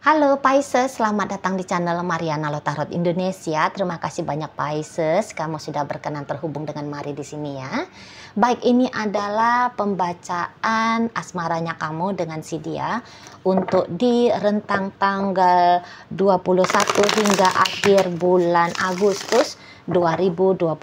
Halo Pisces, selamat datang di channel Mariana Lotarot Indonesia. Terima kasih banyak Pisces, kamu sudah berkenan terhubung dengan Mari di sini ya. Baik, ini adalah pembacaan asmaranya kamu dengan si dia untuk di rentang tanggal 21 hingga akhir bulan Agustus 2025.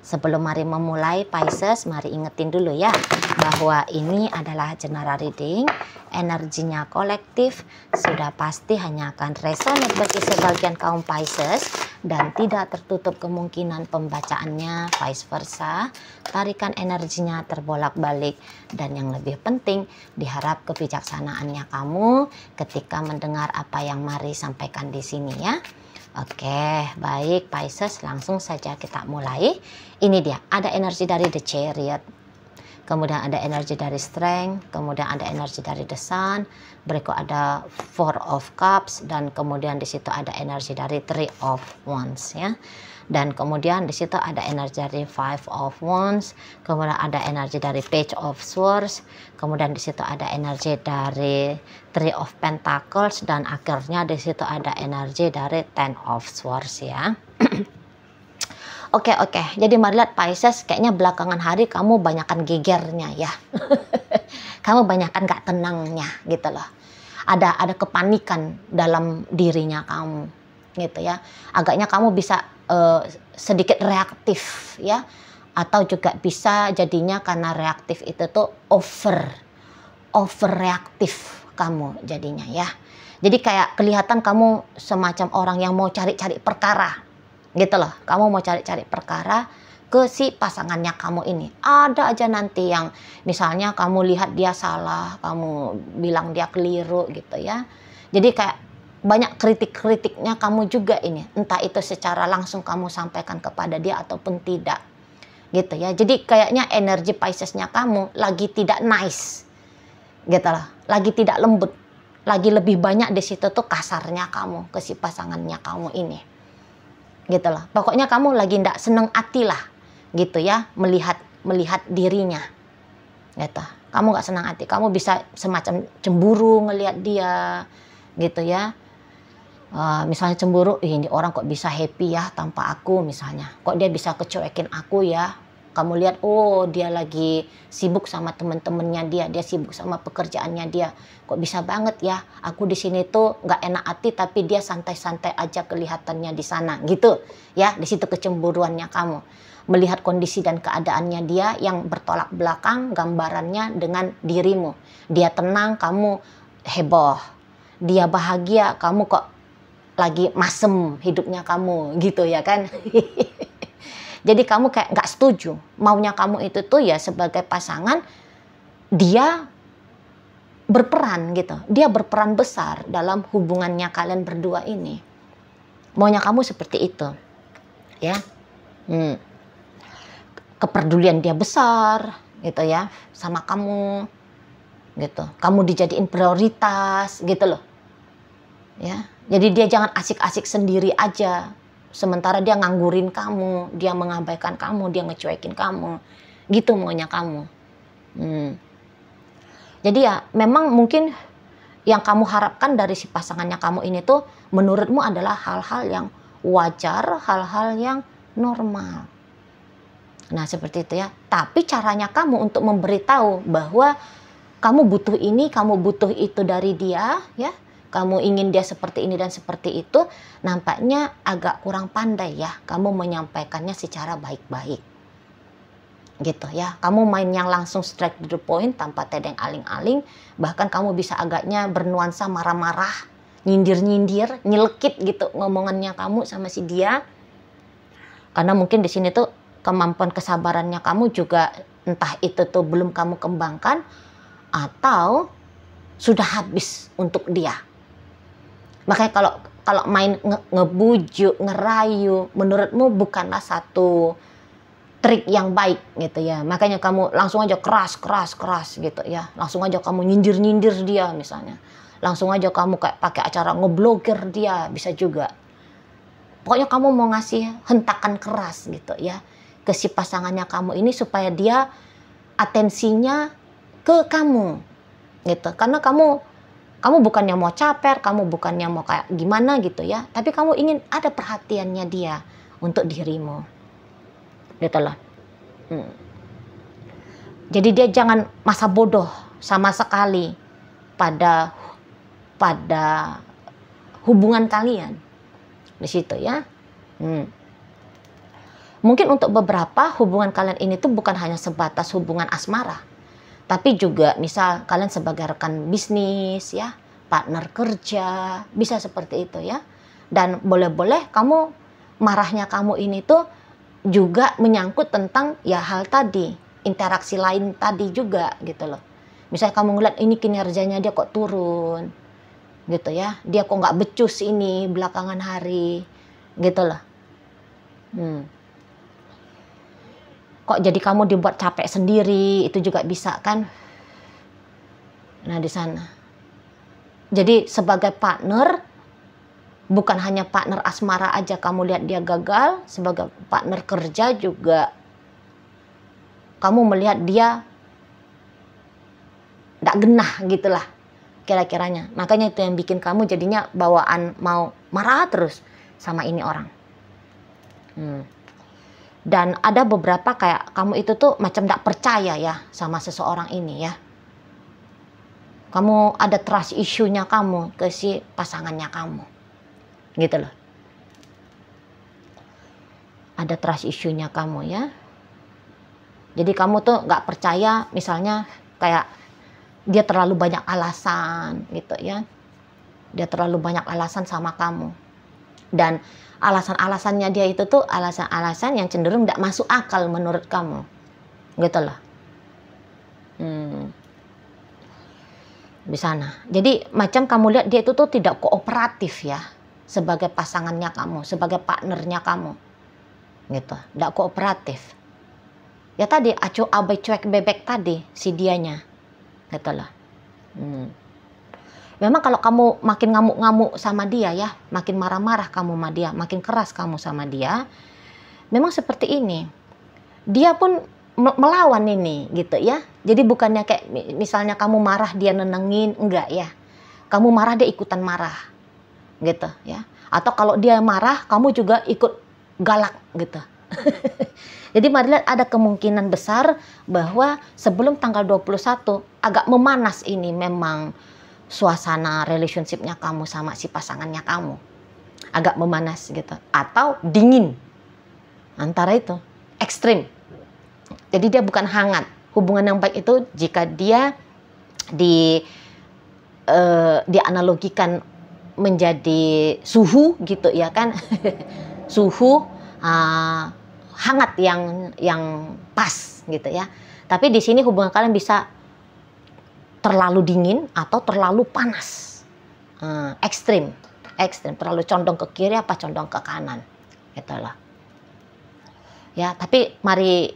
Sebelum Mari memulai Pisces, mari ingetin dulu ya bahwa ini adalah general reading, energinya kolektif, sudah pasti hanya akan resonate bagi sebagian kaum Pisces dan tidak tertutup kemungkinan pembacaannya vice versa. Tarikan energinya terbolak-balik dan yang lebih penting diharap kebijaksanaannya kamu ketika mendengar apa yang Mari sampaikan di sini ya. Oke, baik Pisces, langsung saja kita mulai. Ini dia, ada energi dari The Chariot, kemudian ada energi dari Strength, kemudian ada energi dari The Sun, berikut ada Four of Cups, dan kemudian di situ ada energi dari Three of Wands ya. Dan kemudian di situ ada energi dari Five of Wands, kemudian ada energi dari Page of Swords, kemudian di situ ada energi dari Three of Pentacles, dan akhirnya di situ ada energi dari Ten of Swords ya. Oke, jadi mari lihat Pisces, kayaknya belakangan hari kamu banyakkan gegernya ya. Kamu banyakkan gak tenangnya gitu loh. Ada kepanikan dalam dirinya kamu gitu ya. Agaknya kamu bisa sedikit reaktif ya, atau juga bisa jadinya karena reaktif itu tuh overreaktif kamu jadinya ya. Jadi kayak kelihatan kamu semacam orang yang mau cari-cari perkara gitu loh. Kamu mau cari-cari perkara ke si pasangannya kamu ini. Ada aja nanti yang misalnya kamu lihat dia salah, kamu bilang dia keliru gitu ya. Jadi kayak banyak kritik-kritiknya kamu juga ini. Entah itu secara langsung kamu sampaikan kepada dia ataupun tidak. Gitu ya. Jadi kayaknya energi Piscesnya kamu lagi tidak nice. Gitu loh. Lagi tidak lembut. Lagi lebih banyak di situ tuh kasarnya kamu ke si pasangannya kamu ini. Gitu loh. Pokoknya kamu lagi tidak seneng hati lah. Gitu ya. Melihat dirinya. Gitu. Kamu gak senang hati. Kamu bisa semacam cemburu ngelihat dia. Gitu ya. Misalnya cemburu, ini orang kok bisa happy ya tanpa aku misalnya. Kok dia bisa kecuekin aku ya. Kamu lihat, oh dia lagi sibuk sama temen-temennya dia sibuk sama pekerjaannya dia. Kok bisa banget ya, aku di sini tuh nggak enak hati tapi dia santai-santai aja kelihatannya di sana gitu. Ya, di situ kecemburuannya kamu. Melihat kondisi dan keadaannya dia yang bertolak belakang gambarannya dengan dirimu. Dia tenang, kamu heboh. Dia bahagia, kamu kok lagi masem hidupnya kamu gitu ya kan. Jadi kamu kayak nggak setuju. Maunya kamu itu tuh ya sebagai pasangan dia berperan gitu. Dia berperan besar dalam hubungannya kalian berdua ini. Maunya kamu seperti itu. Ya. Kepedulian dia besar gitu ya sama kamu. Gitu. Kamu dijadiin prioritas gitu loh. Ya. Jadi dia jangan asik-asik sendiri aja. Sementara dia nganggurin kamu, dia mengabaikan kamu, dia ngecuekin kamu. Gitu maunya kamu. Jadi ya memang mungkin yang kamu harapkan dari si pasangannya kamu ini tuh menurutmu adalah hal-hal yang wajar, hal-hal yang normal. Nah seperti itu ya. Tapi caranya kamu untuk memberitahu bahwa kamu butuh ini, kamu butuh itu dari dia ya. Kamu ingin dia seperti ini dan seperti itu, nampaknya agak kurang pandai ya. Kamu menyampaikannya secara baik-baik. Gitu ya. Kamu main yang langsung straight to the point tanpa tedeng aling-aling. Bahkan kamu bisa agaknya bernuansa marah-marah, nyindir-nyindir, nyelekit gitu ngomongannya kamu sama si dia. Karena mungkin di sini tuh kemampuan kesabarannya kamu juga entah itu tuh belum kamu kembangkan atau sudah habis untuk dia. Makanya kalau main ngebujuk, ngerayu, menurutmu bukanlah satu trik yang baik gitu ya. Makanya kamu langsung aja keras gitu ya. Langsung aja kamu nyindir-nyindir dia misalnya. Langsung aja kamu kayak pakai acara ngeblokir dia, bisa juga. Pokoknya kamu mau ngasih hentakan keras gitu ya ke si pasangannya kamu ini supaya dia atensinya ke kamu gitu. Karena kamu Kamu bukannya mau caper, kamu bukannya mau kayak gimana gitu ya, tapi kamu ingin ada perhatiannya dia untuk dirimu. Gitu loh. Jadi dia jangan masa bodoh sama sekali pada hubungan kalian. Di situ ya. Mungkin untuk beberapa hubungan kalian ini tuh bukan hanya sebatas hubungan asmara, tapi juga misal kalian sebagai rekan bisnis ya, partner kerja, bisa seperti itu ya. Dan boleh-boleh kamu marahnya kamu ini tuh juga menyangkut tentang ya hal tadi, interaksi lain tadi juga gitu loh. Misalnya kamu ngeliat ini kinerjanya dia kok turun gitu ya, dia kok nggak becus ini belakangan hari gitu loh. Kok jadi kamu dibuat capek sendiri, itu juga bisa kan. Nah di sana. Jadi sebagai partner, bukan hanya partner asmara aja kamu lihat dia gagal, sebagai partner kerja juga kamu melihat dia tidak genah gitulah kira-kiranya. Makanya itu yang bikin kamu jadinya bawaan mau marah terus sama ini orang. Dan ada beberapa kayak kamu itu tuh macam tidak percaya ya sama seseorang ini ya. Kamu ada trust issue-nya kamu ke si pasangannya kamu. Gitu loh. Ada trust issue-nya kamu ya. Jadi kamu tuh nggak percaya misalnya kayak dia terlalu banyak alasan gitu ya. Dia terlalu banyak alasan sama kamu. Dan alasan-alasannya dia itu tuh alasan-alasan yang cenderung tidak masuk akal menurut kamu. Gitu loh. Di sana. Jadi macam kamu lihat dia itu tuh tidak kooperatif ya. Sebagai pasangannya kamu, sebagai partnernya kamu. Gitu. Tidak kooperatif. Ya tadi acuh abai cuek bebek tadi si dianya. Gitu loh. Memang kalau kamu makin ngamuk-ngamuk sama dia ya, makin marah-marah kamu sama dia, makin keras kamu sama dia, memang seperti ini. Dia pun melawan ini gitu ya. Jadi bukannya kayak misalnya kamu marah dia nenengin, enggak ya. Kamu marah dia ikutan marah. Gitu ya. Atau kalau dia marah, kamu juga ikut galak gitu. Jadi mari lihat ada kemungkinan besar bahwa sebelum tanggal 21 agak memanas ini memang suasana relationship-nya kamu sama si pasangannya kamu. Agak memanas gitu. Atau dingin. Antara itu. Ekstrim. Jadi dia bukan hangat. Hubungan yang baik itu jika dia dianalogikan menjadi suhu gitu ya kan. Suhu hangat yang pas gitu ya. Tapi di sini hubungan kalian bisa terlalu dingin atau terlalu panas, ekstrim, terlalu condong ke kiri apa condong ke kanan, itulah. Ya, tapi mari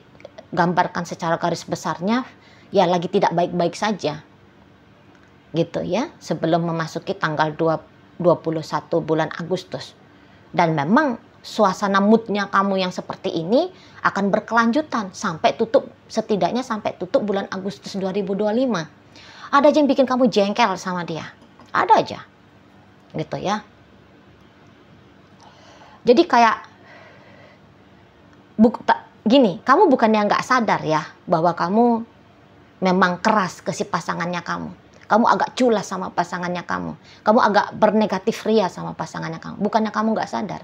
gambarkan secara garis besarnya, ya lagi tidak baik-baik saja, gitu ya, sebelum memasuki tanggal 21 bulan Agustus. Dan memang suasana moodnya kamu yang seperti ini akan berkelanjutan sampai setidaknya sampai tutup bulan Agustus 2025. Ada aja yang bikin kamu jengkel sama dia. Ada aja. Gitu ya. Jadi kayak gini, kamu bukannya nggak sadar ya bahwa kamu memang keras ke si pasangannya kamu. Kamu agak culas sama pasangannya kamu. Kamu agak bernegatif ria sama pasangannya kamu. Bukannya kamu nggak sadar.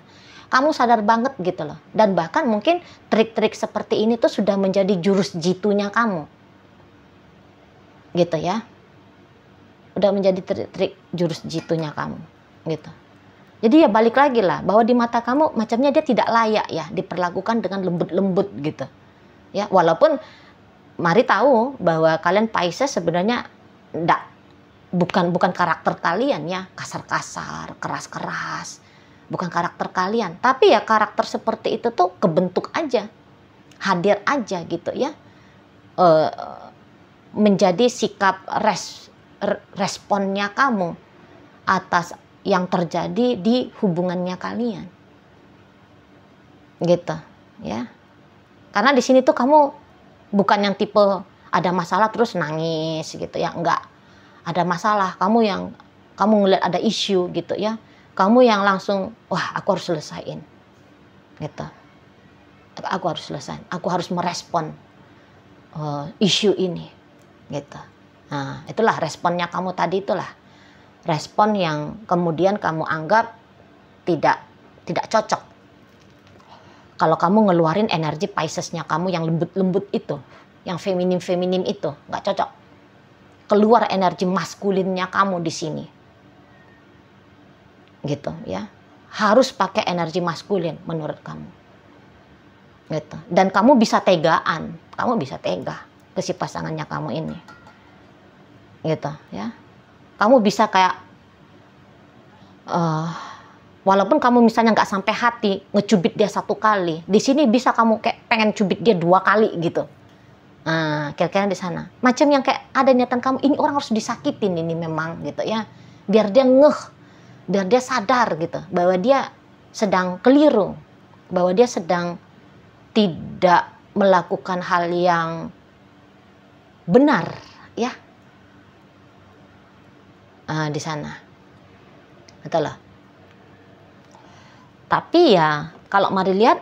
Kamu sadar banget gitu loh. Dan bahkan mungkin trik-trik seperti ini tuh sudah menjadi jurus jitunya kamu. Gitu ya. Udah menjadi trik jurus jitunya kamu gitu. Jadi ya balik lagi lah bahwa di mata kamu macamnya dia tidak layak ya diperlakukan dengan lembut-lembut gitu ya. Walaupun mari tahu bahwa kalian Pisces sebenarnya bukan karakter kalian ya, kasar-kasar, keras-keras, bukan karakter kalian. Tapi ya karakter seperti itu tuh kebentuk aja, hadir aja gitu ya, menjadi sikap responnya kamu atas yang terjadi di hubungannya kalian, gitu ya. Karena di sini tuh kamu bukan yang tipe ada masalah terus nangis gitu ya, enggak. Ada masalah kamu yang kamu ngeliat ada isu gitu ya, kamu yang langsung, wah aku harus selesaiin, gitu. Aku harus selesai, aku harus merespon isu ini, gitu. Nah, itulah responnya kamu tadi, itulah respon yang kemudian kamu anggap tidak cocok. Kalau kamu ngeluarin energi Pisces-nya kamu yang lembut-lembut itu, yang feminim-feminim itu, nggak cocok. Keluar energi maskulinnya kamu di sini, gitu ya. Harus pakai energi maskulin menurut kamu, gitu. Dan kamu bisa tegaan, kamu bisa tega ke si pasangannya kamu ini, gitu ya. Kamu bisa kayak walaupun kamu misalnya nggak sampai hati ngecubit dia 1 kali, di sini bisa kamu kayak pengen cubit dia 2 kali gitu. Nah, kira-kira di sana. Macam yang kayak ada niatan kamu, ini orang harus disakitin ini memang gitu ya. Biar dia ngeh, biar dia sadar gitu bahwa dia sedang keliru, bahwa dia sedang tidak melakukan hal yang benar ya. Di sana. Betul lah. Tapi ya kalau mari lihat,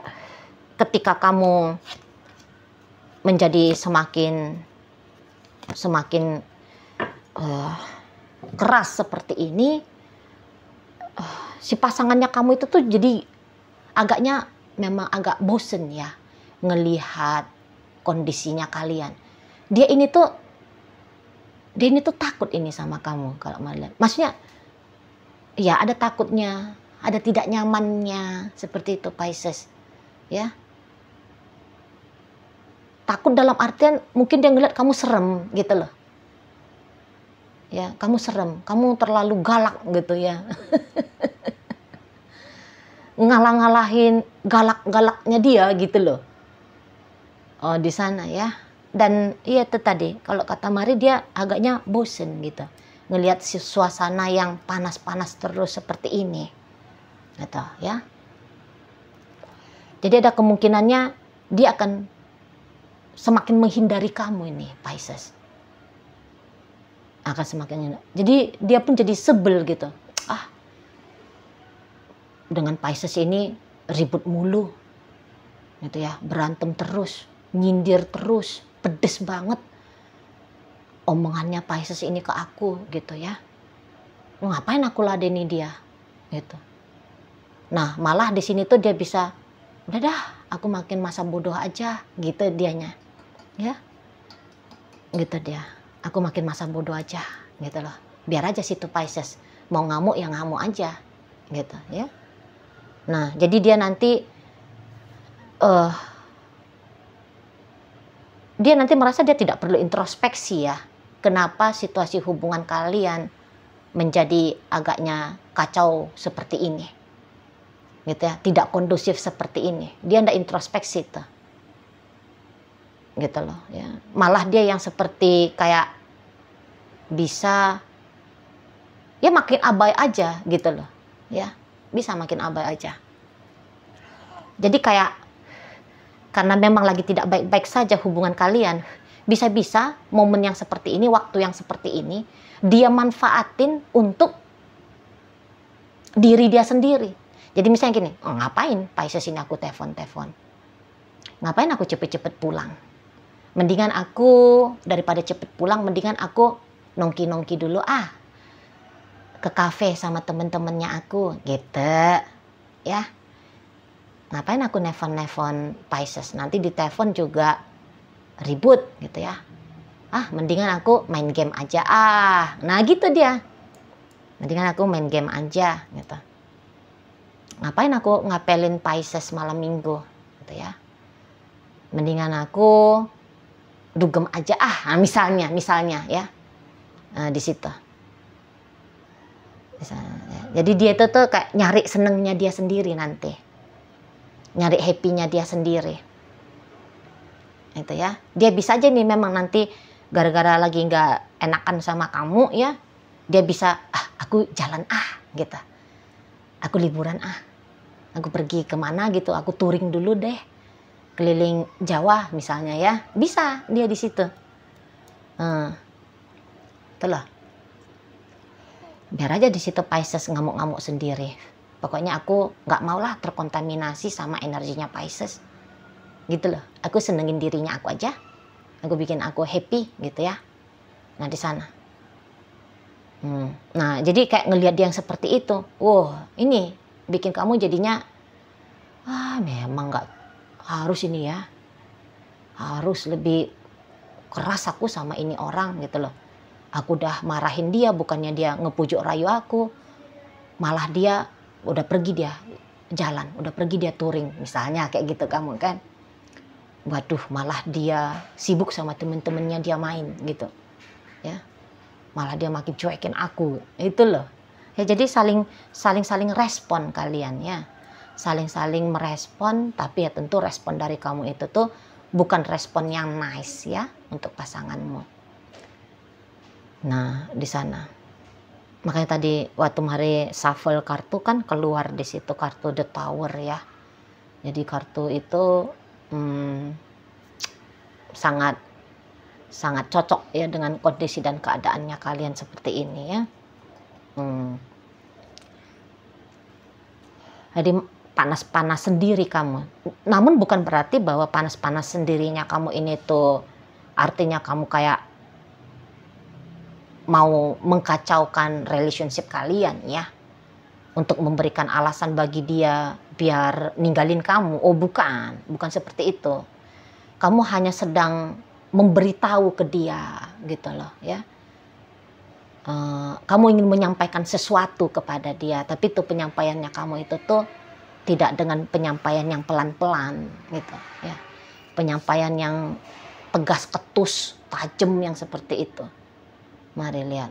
ketika kamu menjadi semakin keras seperti ini, si pasangannya kamu itu tuh jadi agaknya memang agak bosen ya ngelihat kondisinya kalian. Dia ini tuh takut ini sama kamu kalau melihat. Maksudnya ya ada takutnya, ada tidak nyamannya seperti itu Pisces ya. Takut dalam artian mungkin dia ngeliat kamu serem gitu loh. Ya, kamu serem, kamu terlalu galak gitu ya. Ngalah-ngalahin galak-galaknya dia gitu loh. Oh, di sana ya. Dan iya itu tadi, kalau kata Mari dia agaknya bosen gitu. Ngelihat suasana yang panas-panas terus seperti ini. Gitu ya. Jadi ada kemungkinannya dia akan semakin menghindari kamu ini Pisces. Akan semakin, jadi dia pun jadi sebel gitu. Dengan Pisces ini ribut mulu. Gitu ya, berantem terus, nyindir terus, pedes banget omongannya Pisces ini ke aku gitu ya. Ngapain aku ladeni dia gitu. Nah, malah di sini tuh dia bisa, udah dah, aku makin masa bodoh aja gitu dianya. Ya, gitu dia. Aku makin masa bodoh aja, gitu loh. Biar aja situ Pisces mau ngamuk ya ngamuk aja, gitu ya. Nah, jadi dia nanti merasa dia tidak perlu introspeksi ya. Kenapa situasi hubungan kalian menjadi agaknya kacau seperti ini, gitu ya. Tidak kondusif seperti ini. Dia tidak introspeksi tuh. Gitu loh ya, malah dia yang seperti kayak bisa ya makin abai aja gitu loh ya, bisa makin abai aja. Jadi kayak karena memang lagi tidak baik-baik saja hubungan kalian, bisa-bisa momen yang seperti ini, waktu yang seperti ini dia manfaatin untuk diri dia sendiri. Jadi misalnya gini, ngapain Pisces ini aku telepon, ngapain aku cepet-cepet pulang. Mendingan aku, daripada cepet pulang, mendingan aku nongki-nongki dulu ke kafe sama temen-temennya aku gitu ya. Ngapain aku nelfon Pisces, nanti di telepon juga ribut gitu ya. Mendingan aku main game aja nah gitu dia. Mendingan aku main game aja gitu. Ngapain aku ngapelin Pisces malam minggu gitu ya. Mendingan aku dugem aja nah, misalnya ya. Di situ. Jadi dia itu tuh kayak nyari senengnya dia sendiri nanti. Nyari happy-nya dia sendiri. Itu ya. Dia bisa aja nih memang nanti gara-gara lagi nggak enakan sama kamu ya. Dia bisa, aku jalan gitu. Aku liburan Aku pergi kemana gitu, aku touring dulu deh. Keliling Jawa misalnya ya, bisa dia di situ. Itulah. biar aja di situ Pisces ngamuk-ngamuk sendiri. Pokoknya aku nggak maulah terkontaminasi sama energinya Pisces. Gitu loh. Aku senengin dirinya aku aja. Aku bikin aku happy gitu ya. Nah di sana. Nah jadi kayak ngelihat dia yang seperti itu. Wow, ini bikin kamu jadinya, memang nggak harus ini ya. Harus lebih keras aku sama ini orang gitu loh. Aku udah marahin dia, bukannya dia ngepujuk rayu aku. Malah dia udah pergi dia jalan, udah pergi dia touring misalnya kayak gitu kamu kan. Waduh, malah dia sibuk sama temen-temennya dia main gitu. Ya. Malah dia makin cuekin aku. Itu loh. Ya jadi saling respon kalian ya. Saling merespon, tapi ya tentu respon dari kamu itu tuh bukan respon yang nice ya untuk pasanganmu. Nah, di sana. Makanya tadi waktu hari shuffle kartu kan keluar di situ kartu The Tower ya. Jadi kartu itu sangat cocok ya dengan kondisi dan keadaannya kalian seperti ini ya. Jadi panas-panas sendiri kamu. Namun bukan berarti bahwa panas-panas sendirinya kamu ini tuh artinya kamu kayak mau mengkacaukan relationship kalian ya, untuk memberikan alasan bagi dia biar ninggalin kamu. Oh bukan seperti itu. Kamu hanya sedang memberitahu ke dia gitu loh ya. Kamu ingin menyampaikan sesuatu kepada dia, tapi tuh penyampaiannya kamu itu tuh tidak dengan penyampaian yang pelan-pelan gitu ya. Penyampaian yang tegas, ketus, tajam yang seperti itu. Mari lihat.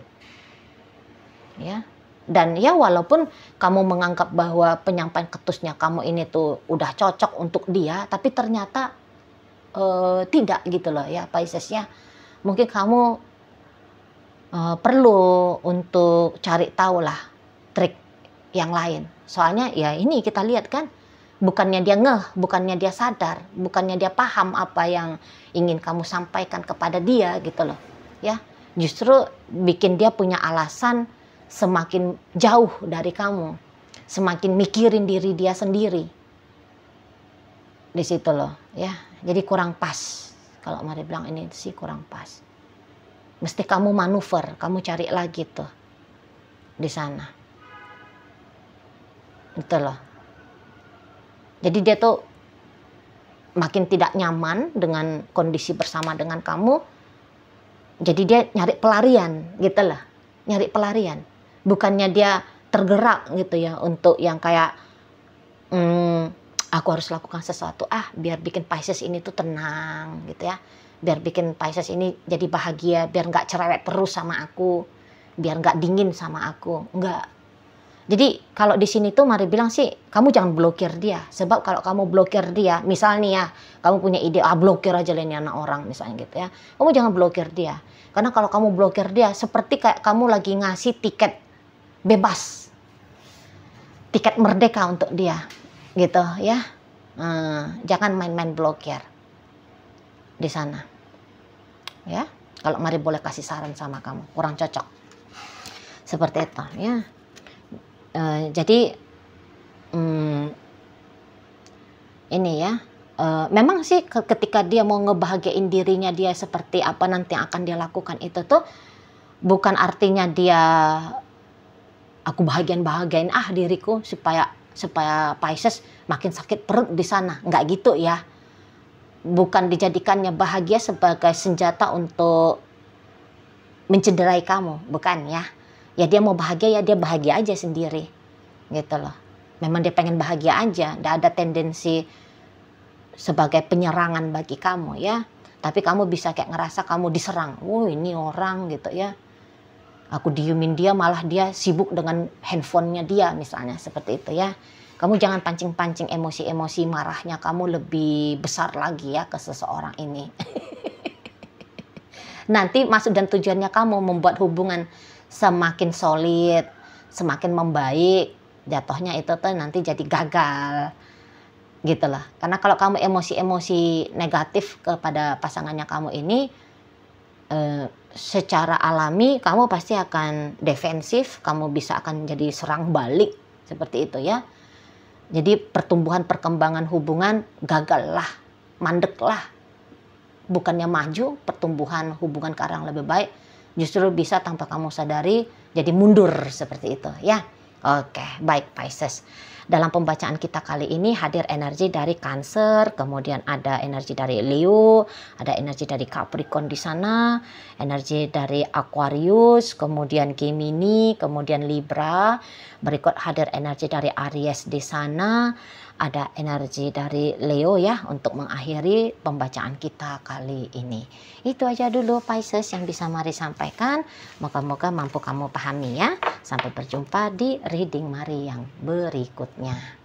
Ya. Dan ya walaupun kamu menganggap bahwa penyampaian ketusnya kamu ini tuh udah cocok untuk dia, tapi ternyata tidak gitu loh ya Pisces ya. Mungkin kamu perlu untuk cari tahu lah trik yang lain. Soalnya ya ini kita lihat kan, bukannya dia ngeh, bukannya dia sadar, bukannya dia paham apa yang ingin kamu sampaikan kepada dia gitu loh ya. Justru bikin dia punya alasan semakin jauh dari kamu, semakin mikirin diri dia sendiri. Di situ loh ya. Jadi kurang pas. Kalau Mari bilang ini sih kurang pas. Mesti kamu manuver, kamu cari lagi tuh di sana. Gitu loh. Jadi dia tuh makin tidak nyaman dengan kondisi bersama dengan kamu. Jadi dia nyari pelarian gitu lah. Nyari pelarian. Bukannya dia tergerak gitu ya untuk yang kayak aku harus lakukan sesuatu biar bikin Pisces ini tuh tenang gitu ya. Biar bikin Pisces ini jadi bahagia, biar nggak cerewet terus sama aku, biar nggak dingin sama aku. Enggak. Jadi kalau di sini tuh Mari bilang sih, kamu jangan blokir dia. Sebab kalau kamu blokir dia, misalnya ya, kamu punya ide, blokir aja lah ini anak orang misalnya gitu ya. Kamu jangan blokir dia. Karena kalau kamu blokir dia, seperti kayak kamu lagi ngasih tiket bebas. Tiket merdeka untuk dia. Gitu ya. Jangan main-main blokir. Di sana. Ya. Kalau Mari boleh kasih saran sama kamu, kurang cocok. Seperti itu ya. Jadi ini ya, memang sih ketika dia mau ngebahagiain dirinya dia seperti apa nanti yang akan dia lakukan itu tuh bukan artinya dia aku bahagiain diriku supaya Pisces makin sakit perut di sana, nggak gitu ya. Bukan dijadikannya bahagia sebagai senjata untuk mencederai kamu, bukan ya. Ya dia mau bahagia, ya dia bahagia aja sendiri. Gitu loh. Memang dia pengen bahagia aja. Nggak ada tendensi sebagai penyerangan bagi kamu ya. Tapi kamu bisa kayak ngerasa kamu diserang. Ini orang gitu ya. Aku diemin dia, malah dia sibuk dengan handphonenya dia misalnya. Seperti itu ya. Kamu jangan pancing-pancing emosi-emosi marahnya kamu lebih besar lagi ya ke seseorang ini. Nanti maksud dan tujuannya kamu membuat hubungan semakin solid, semakin membaik, jatuhnya itu tuh nanti jadi gagal gitu lah. Karena kalau kamu emosi-emosi negatif kepada pasangannya kamu ini, secara alami kamu pasti akan defensif, kamu bisa akan jadi serang balik seperti itu ya. Jadi pertumbuhan perkembangan hubungan gagal lah, mandek lah. Bukannya maju, pertumbuhan hubungan ke arah yang lebih baik, justru bisa tanpa kamu sadari jadi mundur seperti itu ya. Oke, baik Pisces. Dalam pembacaan kita kali ini hadir energi dari Cancer, kemudian ada energi dari Leo, ada energi dari Capricorn di sana, energi dari Aquarius, kemudian Gemini, kemudian Libra. Berikut hadir energi dari Aries di sana, ada energi dari Leo ya untuk mengakhiri pembacaan kita kali ini. Itu aja dulu Pisces yang bisa Mari sampaikan. Moga-moga mampu kamu pahami ya. Sampai berjumpa di reading Mari yang berikutnya.